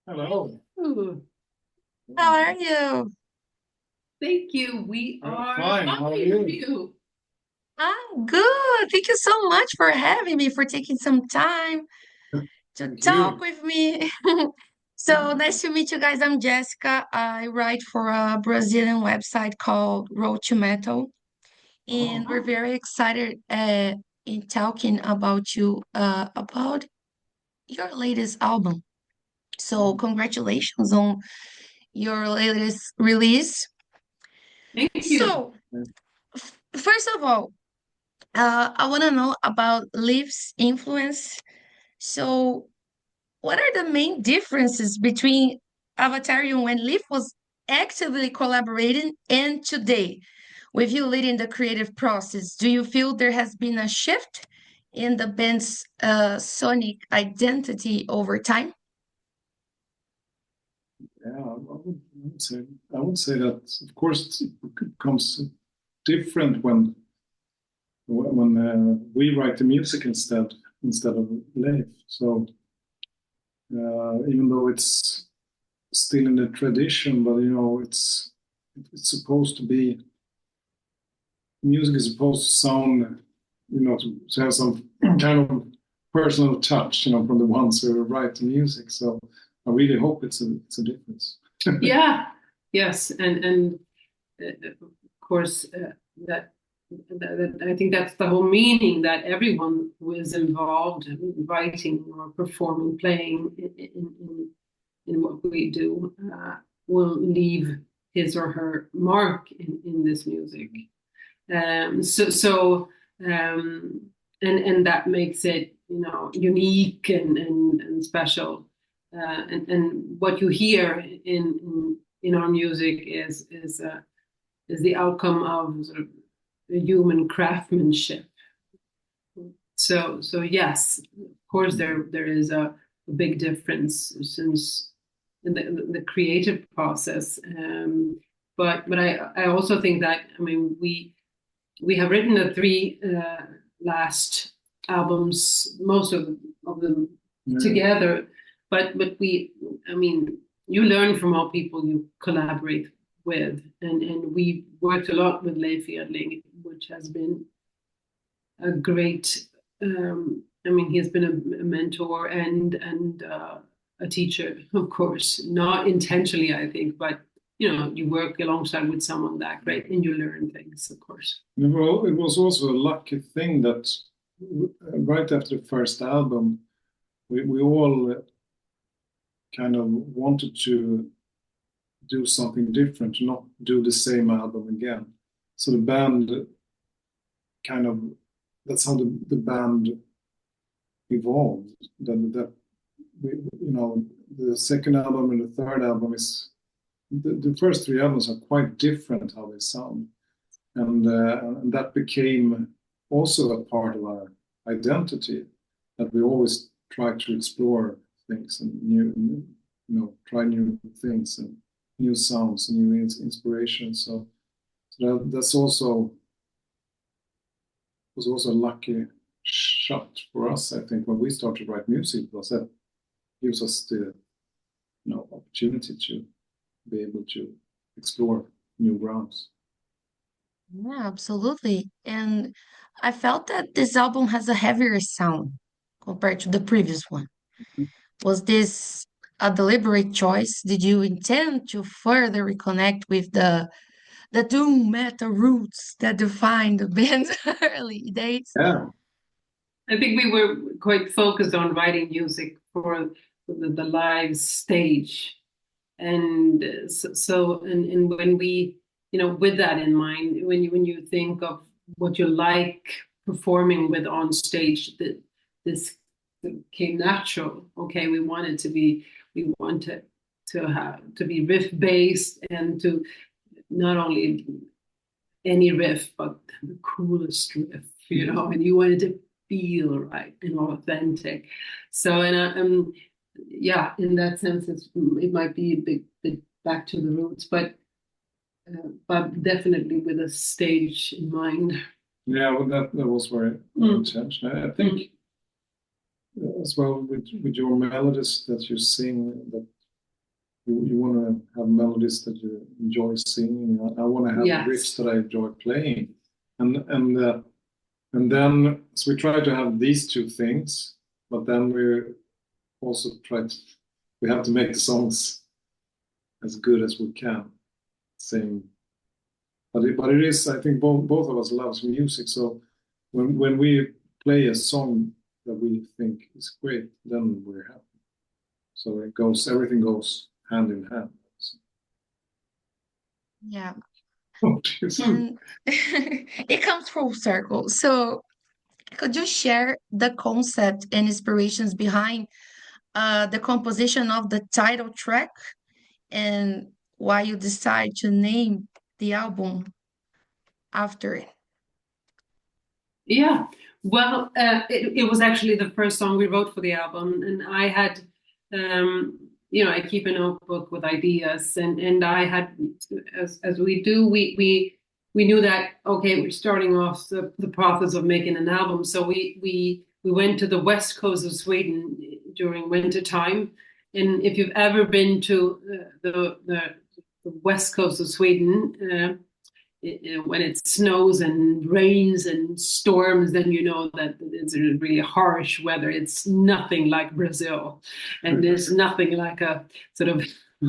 Hello. Ooh, How are you? thank you. We I'm are fine. How are fine. you? You. I'm good. Thank you so much for having me, for taking some time to Thank talk you. with me. So nice to meet you guys. I'm Jessica. I write for a Brazilian website called Metal, and Oh, we're very excited in talking about about your latest album. So congratulations on your latest release. Thank you. So first of all, I want to know about Leaf's influence. So, what are the main differences between Avatarium when Leaf was actively collaborating and today, with you leading the creative process? Do you feel there has been a shift in the band's sonic identity over time? yeah. I would say that, of course, it becomes different when we write the music instead of Leif. So even though it's still in the tradition, but it's supposed to be music is supposed to sound, to have some kind of personal touch, from the ones who write the music. So I really hope it's a difference. Yeah. Yes. And of course, that I think that's the whole meaning, that everyone who is involved in writing or performing, playing in what we do, will leave his or her mark in this music. So and that makes it, unique and special. And what you hear in our music is the outcome of sort of the human craftsmanship. So yes, of course there is a big difference since in the creative process. But I also think that, I mean, we have written the three last albums, most of them together. But we, I mean, you learn from all people you collaborate with, and we worked a lot with Leif Edling, which has been a great. I mean, he has been a mentor and a teacher, of course, not intentionally, I think, but you work alongside with someone that great and you learn things, of course. Well, it was also a lucky thing that right after the first album, we all kind of wanted to do something different, not do the same album again. So the band kind of, that's how the band evolved. That we, the second album and the third album is the first three albums are quite different how they sound, and that became also a part of our identity, that we always try to explore things and try new things and new sounds and new inspirations. So that's also was also a lucky shot for us, I think, when we started to write music, because that gives us the opportunity to be able to explore new grounds. Yeah, absolutely. And I felt that this album has a heavier sound compared to the previous one. Was this a deliberate choice? Did you intend to further reconnect with the doom metal roots that defined the band's early days? Yeah. I think we were quite focused on writing music for the live stage. And and when we, with that in mind, when you think of what you like performing with on stage, that this came natural. Okay, we wanted to be riff based, and to not only any riff, but the coolest riff, and you wanted to feel right and authentic. So, and yeah, in that sense, it might be a bit back to the roots, but definitely with a stage in mind. Yeah, well, that was very intentional. I think as well with your melodies that you sing, that you want to have melodies that you enjoy singing. I want to have riffs that I enjoy playing, and then so we try to have these two things, but then we also we have to make the songs as good as we can. Same, but it is. I think both of us loves music, so when we play a song that we think is great, then we're happy. So everything goes hand in hand. So. Yeah. And it comes full circle. So could you share the concept and inspirations behind the composition of the title track and why you decide to name the album after it? Yeah, well, it was actually the first song we wrote for the album, and I had, I keep a notebook with ideas, and I had, as we do, we knew that okay, we're starting off the process of making an album, so we went to the west coast of Sweden during winter time, and if you've ever been to the west coast of Sweden. When it snows and rains and storms, then you know that it's really harsh weather. It's nothing like Brazil, and there's nothing like a sort of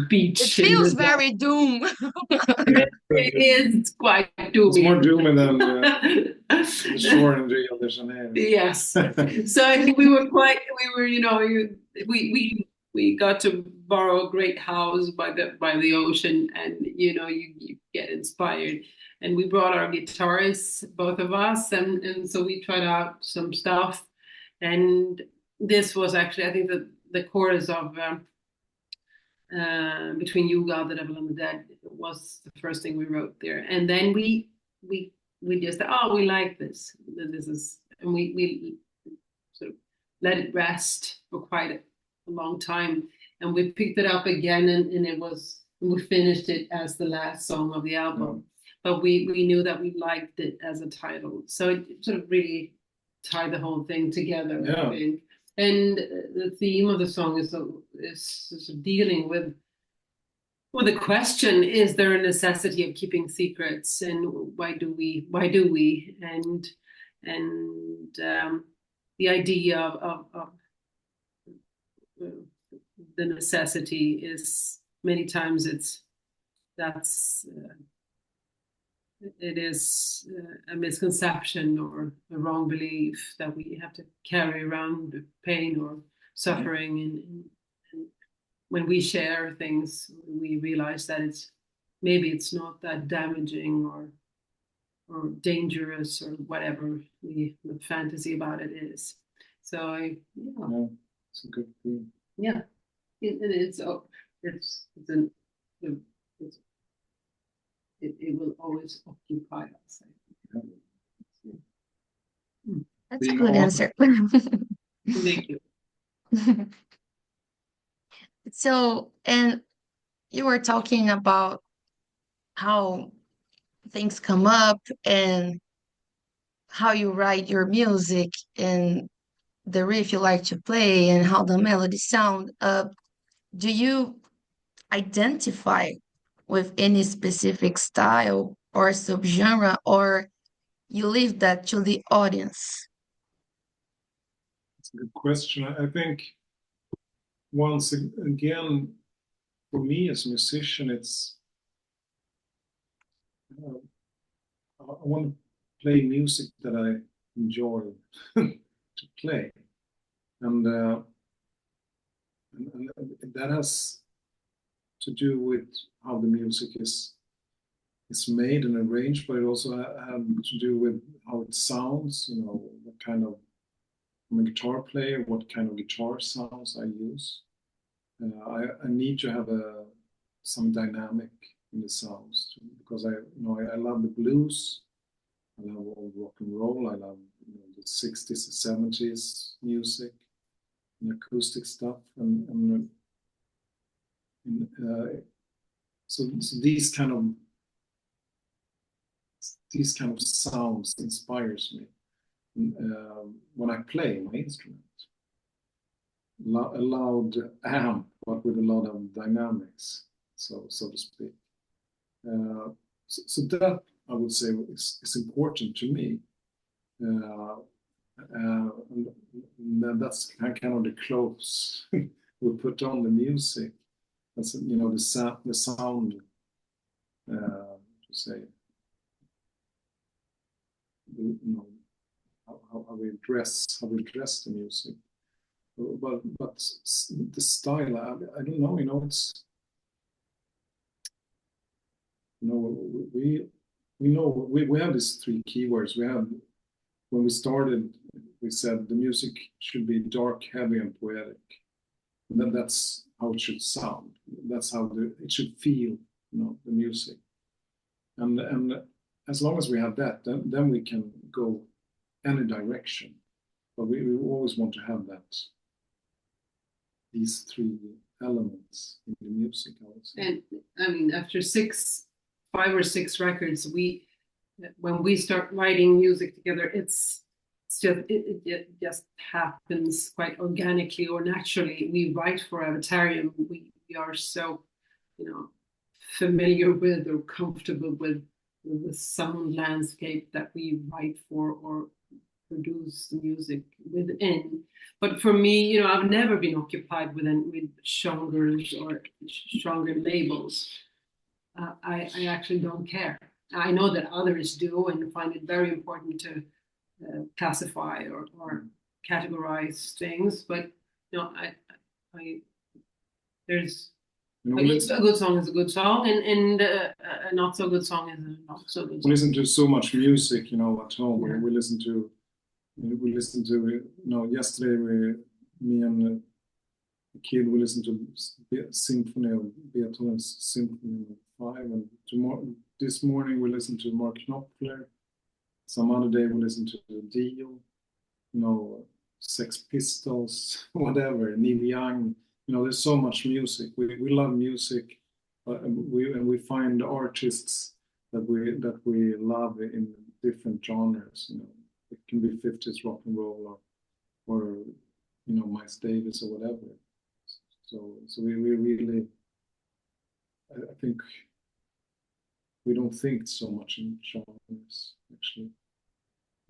beach. It feels very doom. It is quite doomy. It's more doomy than the shore in Rio de Janeiro. Yes. So I think we got to borrow a great house by the ocean, and you get inspired. And we brought our guitarists, both of us, and so we tried out some stuff. And this was actually, I think, the chorus of Between You, God, the Devil, and the Dead was the first thing we wrote there. And then we just thought, we like this. This is, and we sort of let it rest for quite a long time. And we picked it up again, and we finished it as the last song of the album. But we knew that we liked it as a title. So it sort of really tied the whole thing together, I think. And the theme of the song is sort of dealing with the question: is there a necessity of keeping secrets, and why do we? And the idea of the necessity is many times it is a misconception or a wrong belief that we have to carry around pain or suffering. And when we share things, we realize that maybe it's not that damaging or dangerous or whatever the fantasy about it is. So it's a good thing. Yeah, it will always occupy us. That's a good answer. Thank you. So, and you were talking about how things come up and how you write your music and the riff you like to play and how the melody sound. Do you identify with any specific style or subgenre, or you leave that to the audience? That's a good question. I think once again, for me as a musician, it's I want to play music that I enjoy to play, and that has to do with how the music is made and arranged, but it also has to do with how it sounds. What kind of, I'm a guitar player, what kind of guitar sounds I use. I need to have some dynamic in the sounds because I love the blues, I love old rock and roll, I love the 60s and 70s music and acoustic stuff, so these kind of sounds inspires me when I play my instrument. a loud amp, but with a lot of dynamics, so to speak. So that I would say is important to me. And that's kind of the clothes we put on the music. That's, you know, the sound, to say, you know, how we dress the music. But the style, I don't know, you know, it's, you know, we have these three keywords. We have, when we started, we said the music should be dark, heavy, and poetic. And that's how it should sound. That's how it should feel, you know, the music. And as long as we have that, then we can go any direction. But we always want to have these three elements in the music, I would say. And I mean, after 5 or 6 records, when we start writing music together, it just happens quite organically or naturally. We write for Avatarium. We are so, you know, familiar with or comfortable with the sound landscape that we write for or produce the music within. But for me, you know, I've never been occupied with genres or stronger labels. I actually don't care. I know that others do and find it very important to classify or categorize things, but you know, there's, You know, a good song is a good song, and a not so good song is a not so good song. We listen to so much music, you know, at home. Yeah. We listen to, you know, yesterday me and a kid, we listened to Symphony of Beethoven's Symphony 5, and this morning we listened to Mark Knopfler. Some other day we listened to Dio, you know, Sex Pistols, whatever, Neil Young. You know, there's so much music. We love music, and we find artists that we love in different genres. You know, it can be 50s rock and roll or you know, Miles Davis or whatever. So we really, I think we don't think so much in genres actually.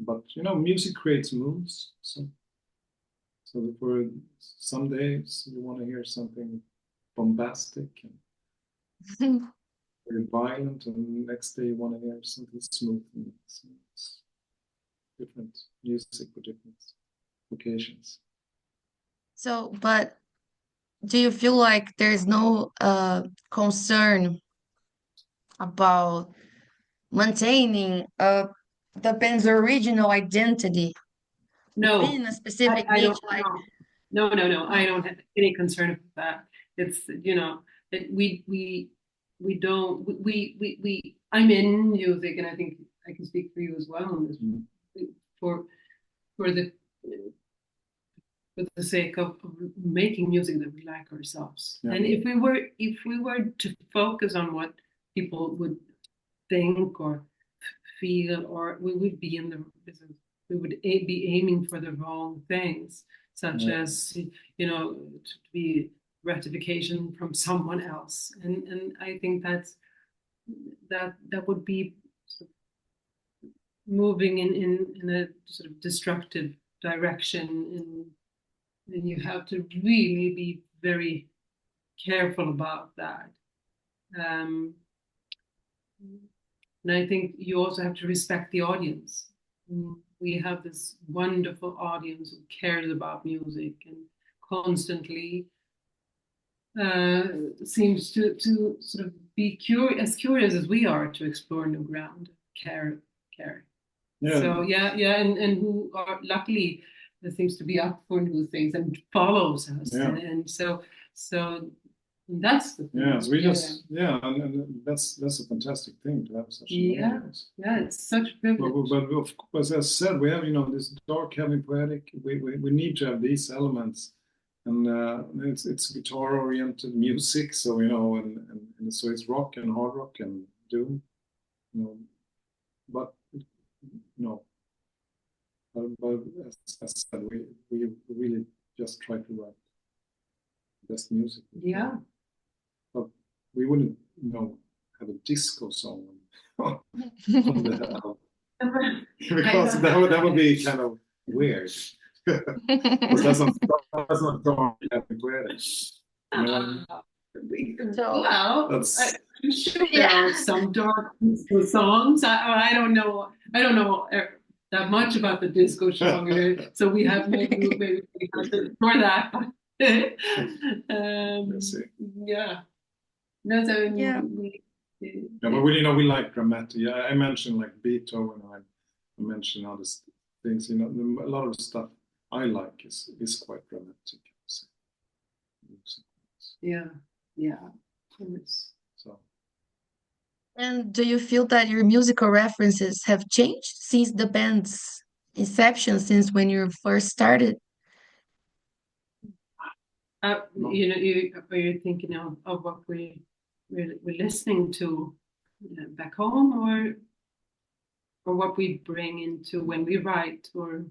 But you know, music creates moods. So for some days you want to hear something bombastic and very violent, and the next day you want to hear something smooth. And it's different music for different occasions. So, but do you feel like there's no concern about maintaining the band's original identity No, in a specific I niche? don't. Like, No. I don't have any concern about that. It's, you know, we don't I'm in music, and I think I can speak for you as well on this. For the for the sake of making music that we like ourselves. Yeah. And if we were to focus on what people would think or feel, or we would be we would be aiming for the wrong things, such as, you know, to be ratification from someone else, and I think that would be sort of moving in a sort of destructive direction, and you have to really be very careful about that. And I think you also have to respect the audience. We have this wonderful audience who cares about music and constantly seems to sort of be as curious as we are to explore new ground, care. Yeah. So and who are luckily there seems to be up for new things and follows us, and so that's the thing. Yes, and that's a fantastic thing to have such an audience. Yeah, it's such a privilege. But of course, as I said, we have, you know, this dark, heavy, poetic. We need to have these elements, and it's guitar-oriented music. So, you know, and so it's rock and hard rock and doom, you know. But you know, but as I said, we really just try to write best music. Yeah. But we wouldn't, have a disco song on the album. Because that would be kind of weird. Because that's not dark heavy poetic. Well, I'm sure there are some dark disco songs. I don't know that much about the disco genre, so we have maybe we have to explore that. Yeah. No, so Yeah. But we like dramatic. Yeah, I mentioned like Beethoven. I mentioned other things. A lot of the stuff I like is quite dramatic. Yeah. Of course. So. And do you feel that your musical references have changed since the band's inception, since when you first started? You're thinking of what we're listening to back home, or what we bring into when we write, or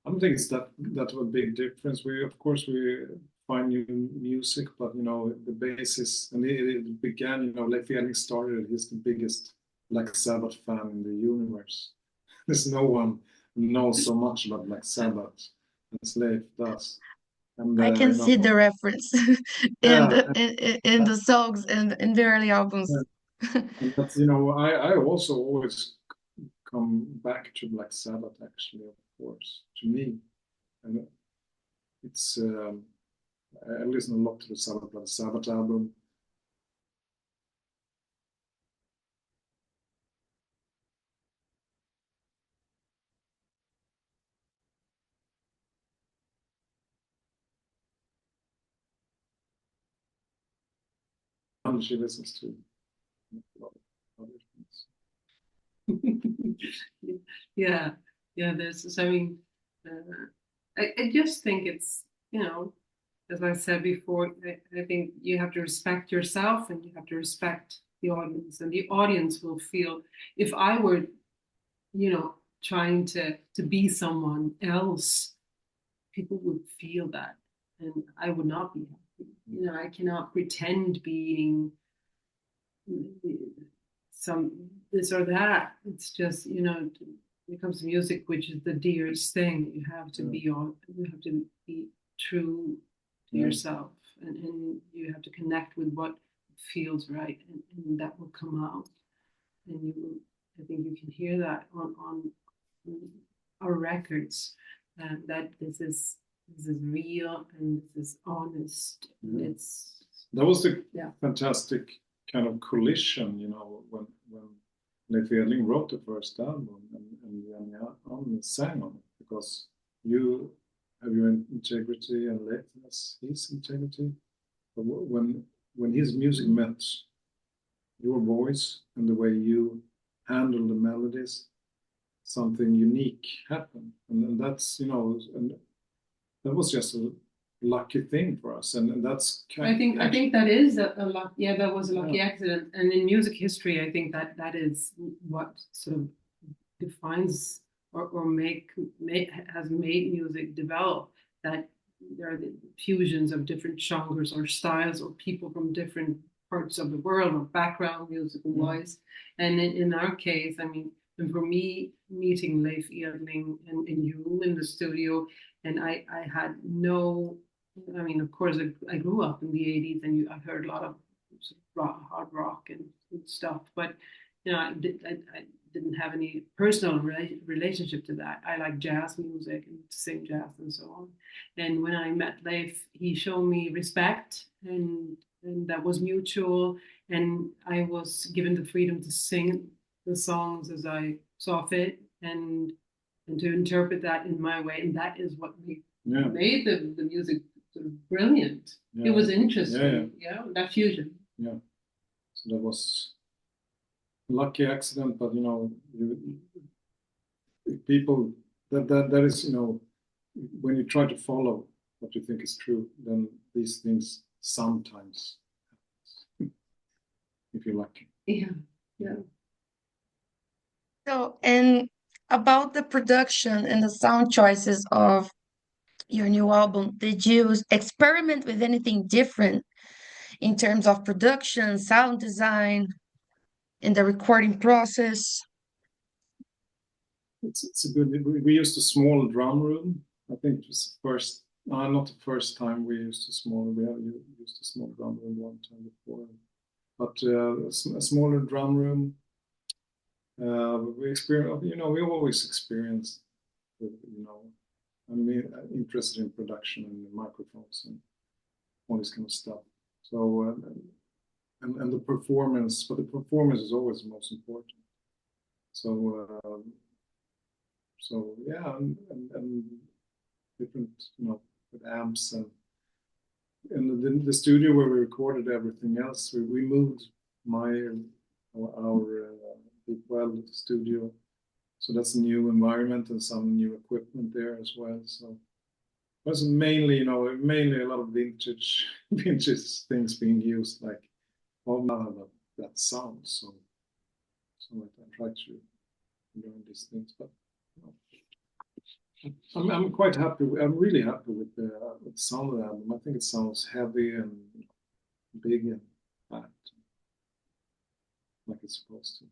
I don't think it's that of a big difference. Of course we find new music, but the basis, and it began. Leif Edling started. He's the biggest Black Sabbath fan in the universe. There's no one who knows so much about Black Sabbath as Leif does. And, I can see the reference in the songs and in the early albums. Yeah. And that's I also always come back to Black Sabbath, actually, of course, to me. And it's I listen a lot to the Black Sabbath album. And she listens to a lot of other things. Yeah. There's, I just think it's, as I said before, I think you have to respect yourself and you have to respect the audience, and the audience will feel, if I were, trying to be someone else, people would feel that, and I would not be happy. I cannot pretend being some this or that. It's just, when it comes to music, which is the dearest thing, you have to be true to yourself, and you have to connect with what feels right, and that will come out, and I think you can hear that on our records, that this is real and this is honest. That was the fantastic kind of collision, when Leif Edling wrote the first album and Jennie-Ann sang on it, because you have your integrity and Leif has his integrity. But when his music met your voice and the way you handle the melodies, something unique happened, and that's and that was just a lucky thing for us, and that's I think that is a luck. Yeah, that was a lucky accident, and in music history, I think that is what sort of defines or has made music develop. That there are the fusions of different genres or styles or people from different parts of the world or background musical wise, and in our case, and for me, meeting Leif Edling and you in the studio, and I had no. Of course, I grew up in the 80s, and I heard a lot of hard rock and stuff, but I didn't have any personal relationship to that. I like jazz music and sing jazz and so on. And when I met Leif, he showed me respect, and that was mutual. And I was given the freedom to sing the songs as I saw fit, and to interpret that in my way. And that is what made the music sort of brilliant. It was interesting, that fusion. Yeah, so that was a lucky accident, but people that is when you try to follow what you think is true, then these things sometimes happen, if you're lucky. Yeah. So, and about the production and the sound choices of your new album, did you experiment with anything different in terms of production, sound design, in the recording process? It's a good. We used a small drum room. I think it was the first. Not the first time we used a small. We have used a small drum room one time before, but a smaller drum room. We experience. We always experience. I'm interested in production and microphones and all this kind of stuff. So and the performance, but the performance is always the most important. So yeah, and different, with amps and in the studio where we recorded everything else, we moved our Big Well studio, so that's a new environment and some new equipment there as well. So it was mainly a lot of vintage things being used, like that sound. So I try to learn these things, but I'm quite happy. I'm really happy with the sound of the album. I think it sounds heavy and big and fat, like it's supposed to.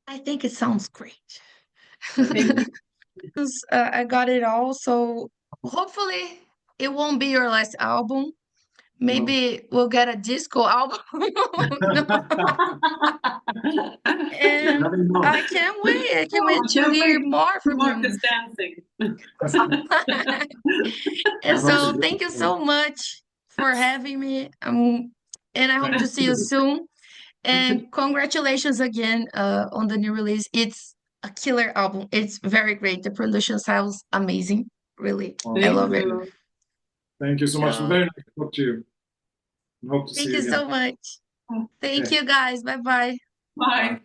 I think it sounds great. I got it all, so hopefully it won't be your last album. Maybe we'll get a disco album. And I can't wait. I can't wait to hear more from you. Marcus dancing. And so thank you so much for having me. And I hope to see you soon. And congratulations again on the new release. It's a killer album. It's very great. The production sounds amazing. Really. I love it. Thank you so much. Very nice to talk to you. Hope to see you again. Thank you so much. Thank you, guys. Bye-bye. Bye.